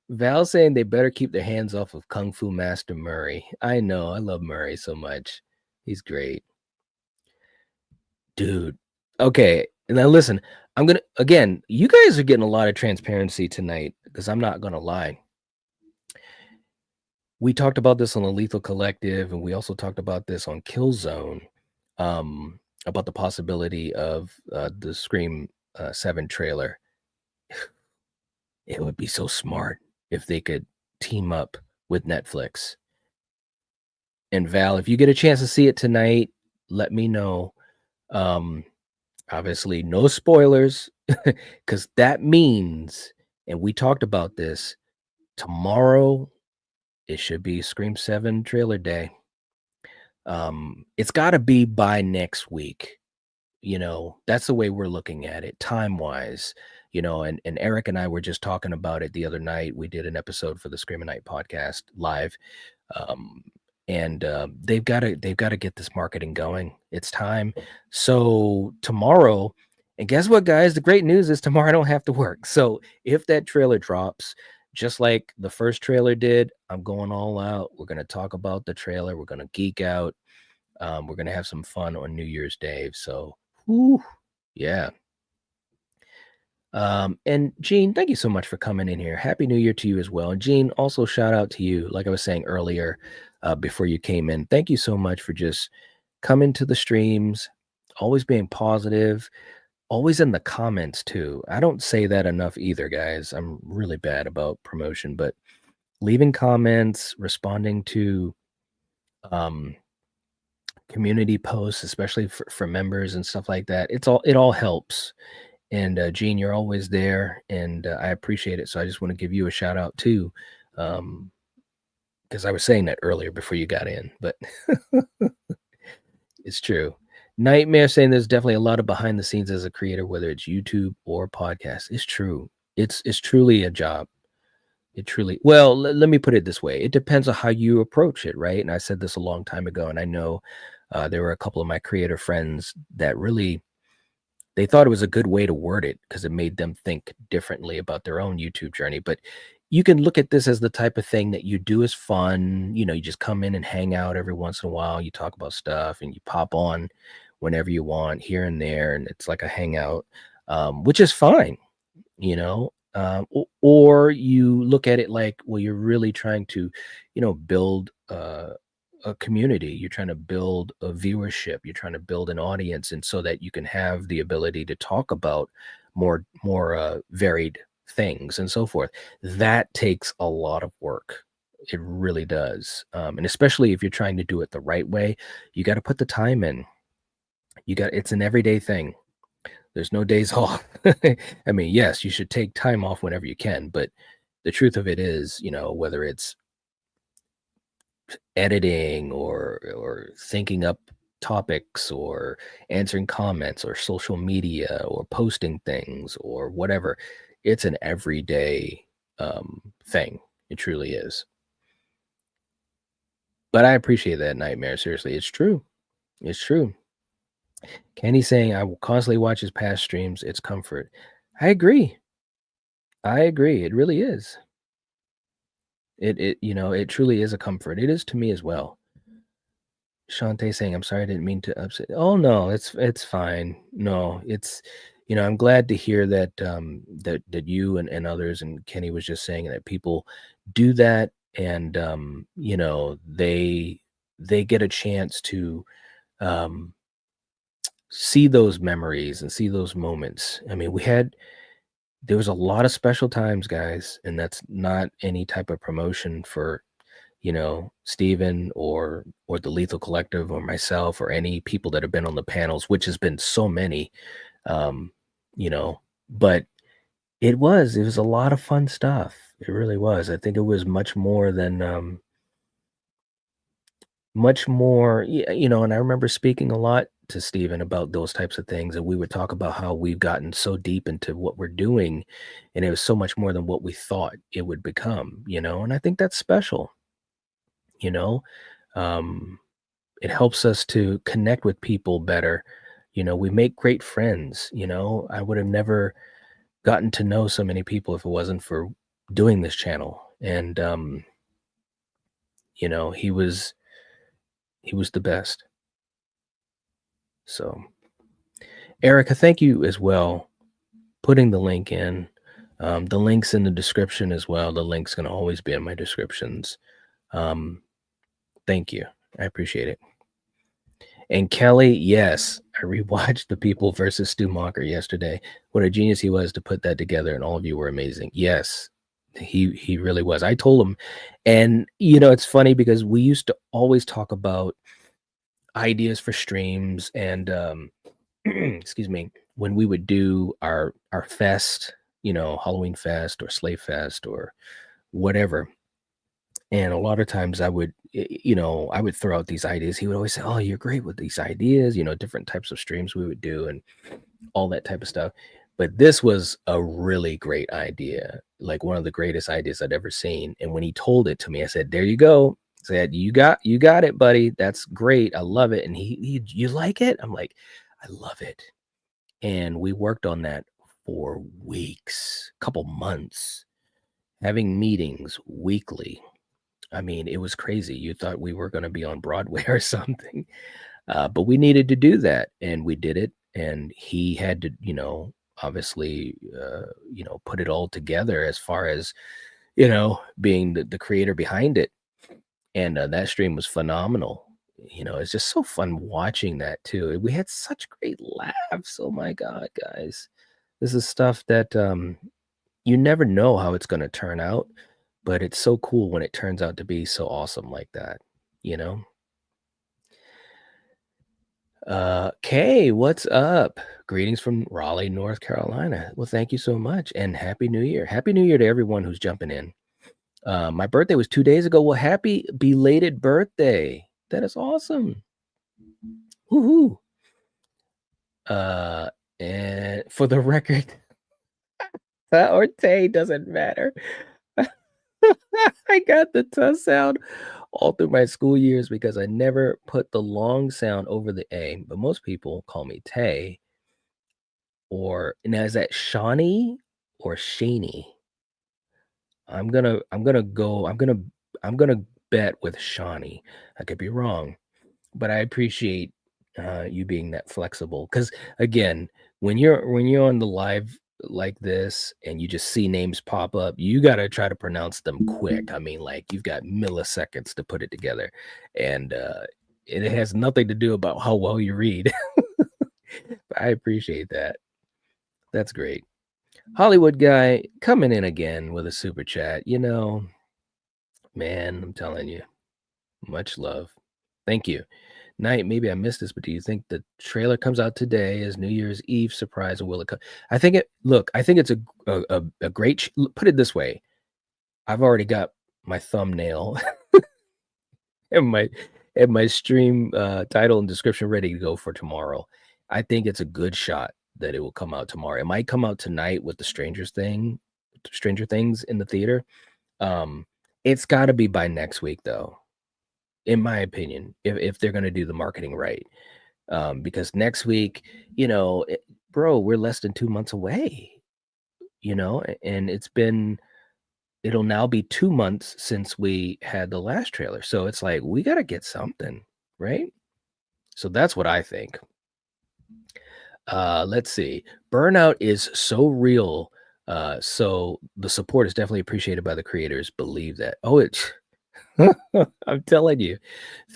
Val saying they better keep their hands off of Kung Fu Master Murray. I know, I love Murray so much. He's great. Dude. Okay. Now listen, I'm gonna again, you guys are getting a lot of transparency tonight because I'm not gonna lie. We talked about this on the Lethal Collective, and we also talked about this on Killzone, about the possibility of the Scream 7 trailer. It would be so smart if they could team up with Netflix. And Val, if you get a chance to see it tonight, let me know. Um, Obviously, no spoilers, because that means, and we talked about this, tomorrow it should be Scream 7 trailer day. It's got to be by next week. That's the way we're looking at it, time-wise. And Eric and I were just talking about it the other night. We did an episode for the Scream at Night podcast live, um, and they've got to get this marketing going. It's time. So tomorrow, and guess what, guys? The great news is tomorrow I don't have to work. So if that trailer drops, just like the first trailer did, I'm going all out. We're gonna talk about the trailer. We're gonna geek out. We're gonna have some fun on New Year's Day. So, whew, yeah. And Gene, thank you so much for coming in here. Happy New Year to you as well. And Gene, also shout out to you. Like I was saying earlier, before you came in, thank you so much for just coming to the streams, always being positive, always in the comments too. I don't say that enough either, guys. I'm really bad about promotion, but leaving comments, responding to um, community posts, especially for members and stuff like that. It all helps. And Gene, you're always there, and I appreciate it. So I just want to give you a shout out too, because I was saying that earlier before you got in, but it's true. Nightmare saying there's definitely a lot of behind the scenes as a creator, whether it's YouTube or podcast. It's true. It's truly a job. It truly well. Let me put it this way. It depends on how you approach it, right? And I said this a long time ago, and I know there were a couple of my creator friends that really they thought it was a good way to word it because it made them think differently about their own YouTube journey. But you can look at this as the type of thing that you do as fun. You just come in and hang out every once in a while. You talk about stuff and you pop on whenever you want here and there. And it's like a hangout, which is fine, or you look at it like, well, you're really trying to, build a community. You're trying to build a viewership. You're trying to build an audience, and so that you can have the ability to talk about more varied things and so forth. That takes a lot of work. It really does, and especially if you're trying to do it the right way, you got to put the time in. It's an everyday thing. There's no days off. I mean, yes, you should take time off whenever you can, but the truth of it is, whether it's editing or thinking up topics or answering comments or social media or posting things or whatever, it's an everyday thing. It truly is. But I appreciate that, Nightmare. Seriously, it's true. It's true. Kenny saying I will constantly watch his past streams. It's comfort. I agree. I agree. It really is. It truly is a comfort. It is to me as well. Shantae saying, "I'm sorry, I didn't mean to upset." Oh no, it's fine. No, I'm glad to hear that that you and others and Kenny was just saying that people do that, and they get a chance to um see those memories and see those moments. I mean, there was a lot of special times, guys, and that's not any type of promotion for Steven or the Lethal Collective or myself or any people that have been on the panels, which has been so many, um, you know, but It was a lot of fun stuff. It really was. I think it was much more than, much more and I remember speaking a lot to Steven about those types of things, and we would talk about how we've gotten so deep into what we're doing, and it was so much more than what we thought it would become, and I think that's special, you know? Um, it helps us to connect with people better. We make great friends. I would have never gotten to know so many people if it wasn't for doing this channel. And he was the best. So, Erica, thank you as well putting the link in. The link's in the description as well. The link's going to always be in my descriptions. Um, Thank you. I appreciate it. And Kelly, yes, I rewatched The People versus Stu Macher yesterday. What a genius he was to put that together, and all of you were amazing. Yes, he really was. I told him, and it's funny because we used to always talk about ideas for streams, and excuse me, when we would do our fest, Halloween fest or Slave Fest or whatever. And a lot of times I would throw out these ideas. He would always say, "Oh, you're great with these ideas," different types of streams we would do and all that type of stuff. But this was a really great idea, like one of the greatest ideas I'd ever seen. And when he told it to me, I said, "There you go." I said, "You got it, buddy. That's great. I love it." And you like it? I'm like, "I love it." And we worked on that for weeks, couple months, having meetings weekly. I mean, it was crazy. You thought we were going to be on Broadway or something, but we needed to do that, and we did it. And he had to, obviously, put it all together as far as being the creator behind it. And that stream was phenomenal. It's just so fun watching that too. We had such great laughs. Oh my God, guys, this is stuff that you never know how it's going to turn out, but it's so cool when it turns out to be so awesome like that, you know? Kay, what's up? Greetings from Raleigh, North Carolina. Well, thank you so much, and Happy New Year. Happy New Year to everyone who's jumping in. My birthday was 2 days ago. Well, happy belated birthday. That is awesome. Woohoo. Uh, and for the record, or Tay doesn't matter. I got the tuh sound all through my school years because I never put the long sound over the A, but most people call me Tay. Or now is that Shawnee or Shaney? I'm gonna bet with Shawnee. I could be wrong, but I appreciate you being that flexible. Because again, when you're on the live like this and you just see names pop up, you gotta try to pronounce them quick. I mean, like you've got milliseconds to put it together, and it has nothing to do about how well you read. I appreciate that. That's great. Hollywood guy coming in again with a super chat. Man, I'm telling you, much love. Thank you. Knight, maybe I missed this, but do you think the trailer comes out today as New Year's Eve surprise, or will it come? I think it's a great. Put it this way, I've already got my thumbnail and my stream title and description ready to go for tomorrow. I think it's a good shot that it will come out tomorrow. It might come out tonight with the Stranger Things in the theater. Um, it's got to be by next week, though, in my opinion, if they're going to do the marketing right. Because next week, bro, we're less than 2 months away, and it'll now be 2 months since we had the last trailer. So it's like, we got to get something, right? So that's what I think. Let's see. Burnout is so real. So the support is definitely appreciated by the creators. Believe that. Oh, it's I'm telling you,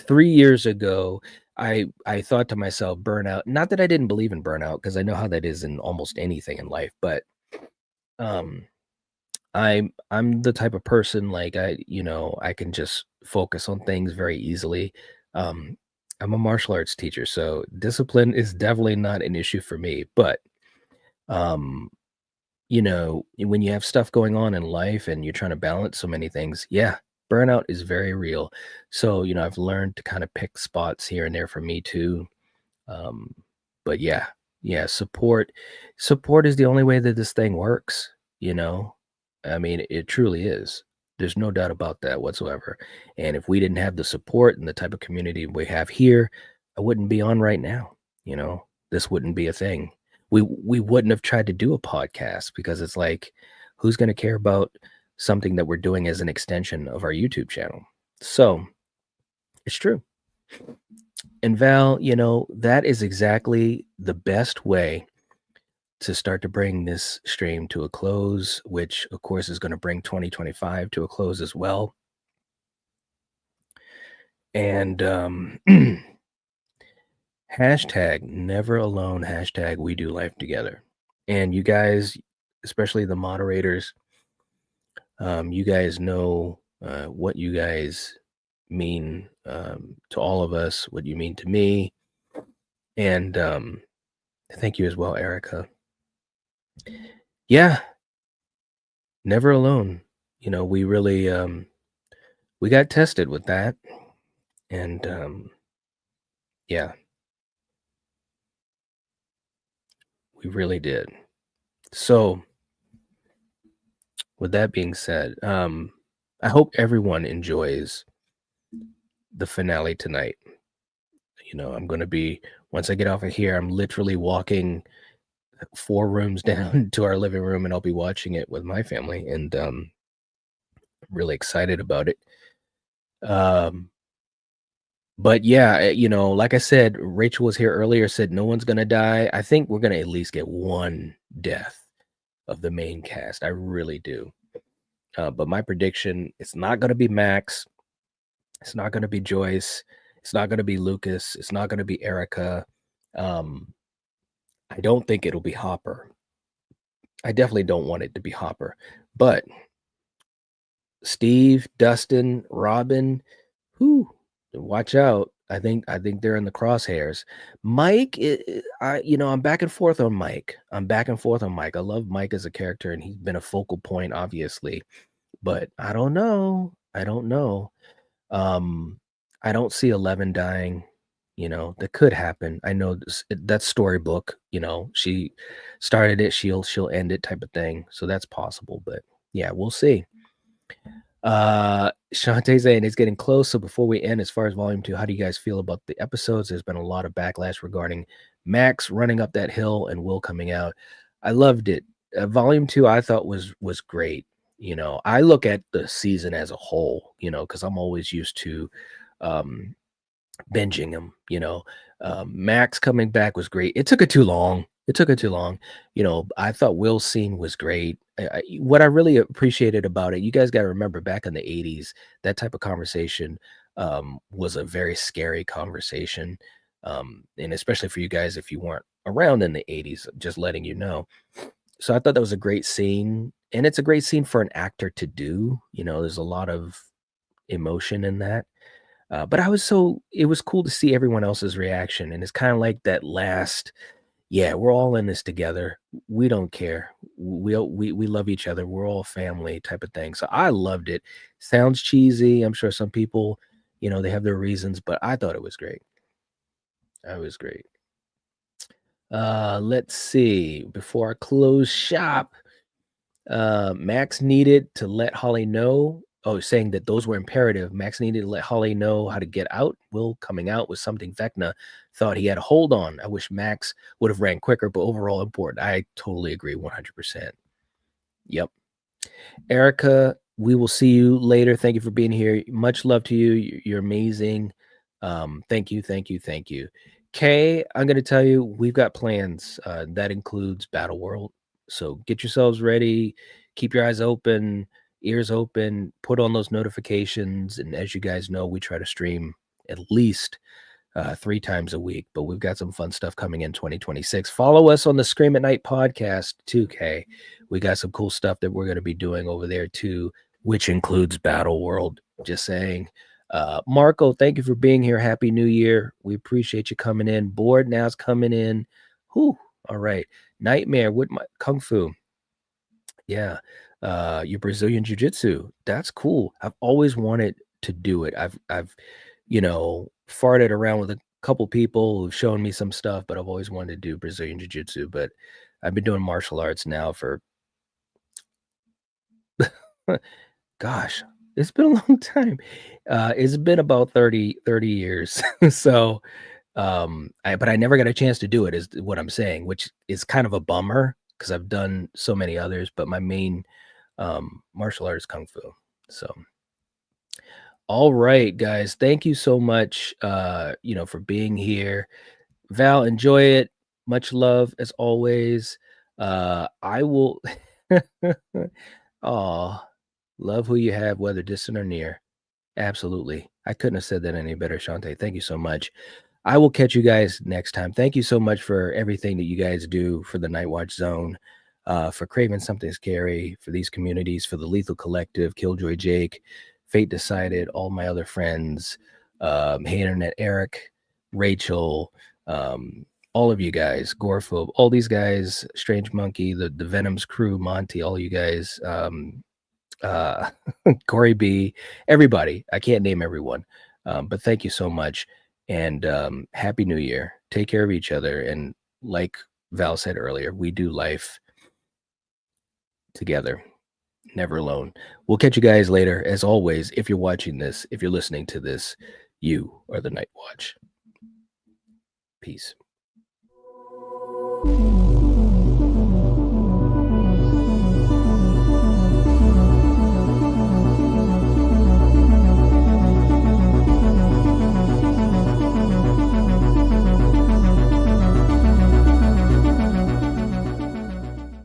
3 years ago, I thought to myself, burnout. Not that I didn't believe in burnout, because I know how that is in almost anything in life, but um, I'm the type of person like I can just focus on things very easily. Um, I'm a martial arts teacher, so discipline is definitely not an issue for me. But um, when you have stuff going on in life and you're trying to balance so many things, yeah, burnout is very real. So, I've learned to kind of pick spots here and there for me too. Um, but yeah, yeah, support is the only way that this thing works, you know? I mean, it truly is. There's no doubt about that whatsoever. And if we didn't have the support and the type of community we have here, I wouldn't be on right now, you know? This wouldn't be a thing. We wouldn't have tried to do a podcast because it's like, who's going to care about something that we're doing as an extension of our YouTube channel? So, it's true. And Val, that is exactly the best way to start to bring this stream to a close, which of course is going to bring 2025 to a close as well. And hashtag never alone, hashtag we do life together. And you guys, especially the moderators, you guys know what you guys mean to all of us, what you mean to me. And thank you as well, Erica. Yeah, never alone. We really we got tested with that. And yeah, we really did. So with that being said, I hope everyone enjoys the finale tonight. I'm going to be, once I get off of here, I'm literally walking 4 rooms down to our living room, and I'll be watching it with my family, and really excited about it. But yeah, like I said, Rachel was here earlier, said no one's gonna die. I think we're gonna at least get one death of the main cast. I really do. But my prediction, it's not gonna be Max. It's not gonna be Joyce. It's not gonna be Lucas. It's not gonna be Erica. Um, I don't think it'll be Hopper. I definitely don't want it to be Hopper. But Steve, Dustin, Robin, who watch out. I think they're in the crosshairs. Mike, I'm back and forth on Mike. I'm back and forth on Mike. I love Mike as a character, and he's been a focal point, obviously. But I don't know. I don't know. I don't see 11 dying. That could happen. I know that's storybook. She started it. She'll end it, type of thing. So that's possible. But yeah, we'll see. Shantae saying it's getting close. So before we end, as far as volume 2, how do you guys feel about the episodes? There's been a lot of backlash regarding Max running up that hill and Will coming out. I loved it. Volume 2 I thought was great. I look at the season as a whole, because I'm always used to binging them. Max coming back was great. It took it too long. I thought Will's scene was great. What I really appreciated about it, you guys got to remember, back in the 80s, that type of conversation was a very scary conversation. And especially for you guys, if you weren't around in the 80s, just letting you know. So I thought that was a great scene. And it's a great scene for an actor to do. There's a lot of emotion in that. But it was cool to see everyone else's reaction. And it's kind of like that last, yeah, we're all in this together. We don't care. We love each other. We're all family, type of thing. So I loved it. Sounds cheesy. I'm sure some people, they have their reasons, but I thought it was great. It was great. Let's see. Before I close shop, Max needed to let Holly know. Oh, saying that those were imperative. Max needed to let Holly know how to get out. Will coming out was something Vecna thought he had a hold on. I wish Max would have ran quicker, but overall important. I totally agree 100%. Yep. Erica, we will see you later. Thank you for being here. Much love to you. You're amazing. Thank you, thank you, thank you. Kay, I'm going to tell you, we've got plans. That includes Battle World. So get yourselves ready. Keep your eyes open, ears open, put on those notifications. And as you guys know, we try to stream at least 3 times a week, but we've got some fun stuff coming in 2026. Follow us on the Scream at Night podcast, 2K. We got some cool stuff that we're going to be doing over there too, which includes Battle World. Just saying. Marco, thank you for being here. Happy New Year. We appreciate you coming in. Board now's coming in. Whew. All right. Nightmare with my Kung Fu. Yeah. Your Brazilian jiu-jitsu. That's cool. I've always wanted to do it. I've farted around with a couple people who've shown me some stuff, but I've always wanted to do Brazilian jiu-jitsu. But I've been doing martial arts now for gosh, it's been a long time. It's been about 30 years. So but I never got a chance to do it is what I'm saying, which is kind of a bummer because I've done so many others, but my main martial art is kung fu. So, all right, guys, thank you so much, for being here. Val, enjoy it. Much love as always. I will. Oh, love who you have, whether distant or near. Absolutely. I couldn't have said that any better, Shante. Thank you so much. I will catch you guys next time. Thank you so much for everything that you guys do for the Night Watch Zone, for Craving Something Scary, for these communities, for the Lethal Collective, Killjoy Jake, Fate Decided, all my other friends, Hey Internet Eric, Rachel, all of you guys, Gorephobe, all these guys, Strange Monkey, the Venoms crew, Monty, all you guys, uh, Corey B, everybody. I can't name everyone, but thank you so much. And Happy New Year. Take care of each other. And like Val said earlier, we do life together, never alone. We'll catch you guys later. As always, if you're watching this, if you're listening to this, you are the Night Watch. Peace.